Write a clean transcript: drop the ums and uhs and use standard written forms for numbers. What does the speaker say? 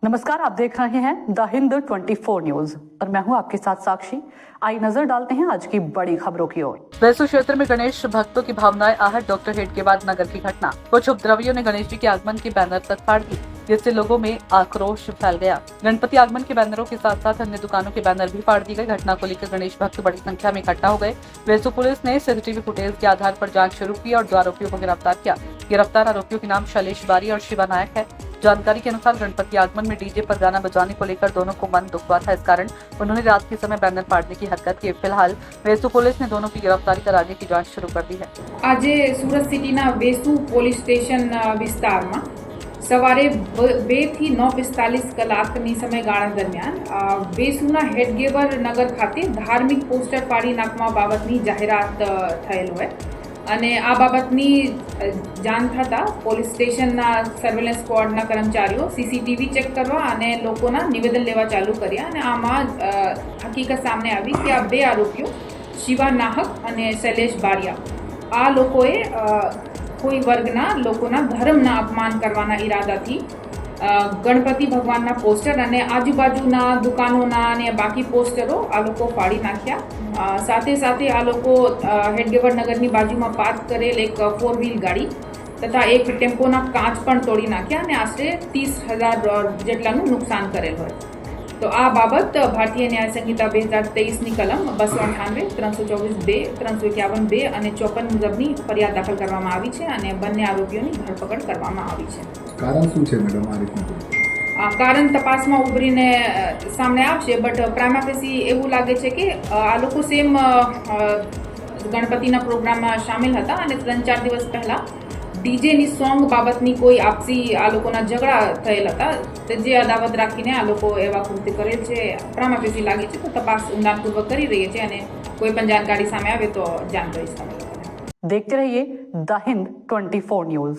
नमस्कार, आप देख रहे हैं द हिंद 24 न्यूज और मैं हूं आपके साथ साक्षी। आइए नजर डालते हैं आज की बड़ी खबरों की ओर। वेसु क्षेत्र में गणेश भक्तों की भावनाएं आहत। डॉक्टर हेड के बाद नगर की घटना। कुछ उपद्रवियों ने गणेश जी के आगमन के बैनर तक फाड़ दी, जिससे लोगों में आक्रोश फैल गया। गणपति आगमन के बैनरों के साथ साथ अन्य दुकानों के बैनर भी फाड़ दिए गए। घटना को लेकर गणेश भक्त बड़ी संख्या में इकट्ठा हो गए। वेसु पुलिस ने सीसीटीवी फुटेज के आधार पर जांच शुरू की और 2 आरोपियों को गिरफ्तार किया। गिरफ्तार आरोपियों के नाम शैलेश बारी और शिवा नायक है। जानकारी के अनुसार गणपति आगमन में डीजे पर गाना बजाने को लेकर दोनों को मन दुख हुआ था। इस कारण उन्होंने रात के समय बैनर फाड़ने की हरकत की। फिलहाल वेसु पुलिस ने दोनों की गिरफ्तारी कर आगे की जांच शुरू कर दी है। आज सूरत सिटीना वेसु पोलीस स्टेशन विस्तार में सवारे 2 થી 9:45 કલાકની સમયગાળા દરમિયાન વેસુના હેડગેવર નગર ખાતે ધાર્મિક પોસ્ટર ફાડી નાખવા બાબતની જાહેરાત થયેલ હોય અને આ બાબતની જાણ થતાં પોલીસ સ્ટેશનના સર્વેલન્સ સ્ક્વોડના કર્મચારીઓ સીસીટીવી ચેક કરવા અને લોકોના નિવેદન લેવા ચાલુ કર્યા અને આમાં હકીકત સામે આવી કે આ 2 આરોપીઓ શિવા નાહક અને શૈલેષ બારિયા આ લોકોએ કોઈ વર્ગના લોકોના ધર્મના અપમાન કરવાના ઈરાદાથી ગણપતિ ભગવાનના પોસ્ટર અને આજુબાજુના દુકાનોના અને બાકી પોસ્ટરો આ લોકો ફાડી નાખ્યા। સાથે સાથે આ લોકો હેડગેવર નગરની બાજુમાં પાર્ક કરેલ એક 4 વ્હીલ ગાડી તથા એક ટેમ્પોના કાચ પણ તોડી નાખ્યા અને આશરે 30,000 જેટલાનું નુકસાન કરેલ હોય। તો આ બાબત ભારતીય ન્યાય સંહિતા 2023ની કલમ 298, 324(2), 351(2) અને 54 મુજબની ફરિયાદ દાખલ કરવામાં આવી છે અને બંને આરોપીઓની ધરપકડ કરવામાં આવી છે। કારણ શું છે મેડમ આ રીતનું? કારણ તપાસમાં ઉભરીને સામે આવશે, બટ પ્રાઇમા ફેસી એવું લાગે છે કે આ લોકો સેમ ગણપતિના પ્રોગ્રામમાં સામેલ હતા અને 3-4 દિવસ પહેલા ડીજેની સોંગ બાબતની કોઈ આપસી આ લોકોના ઝઘડા થયેલ હતા, જે અદાવત રાખીને આ લોકો એવા કૃત્ય કરેલ છે પ્રાઇમા ફેસી લાગે છે। તો તપાસ ઊંડાણપૂર્વક કરી રહી છે અને કોઈ પણ જાણકારી સામે આવે તો જાણ કરીશ તમે લોકોને। देखते रहिए द हिंद 24 न्यूज।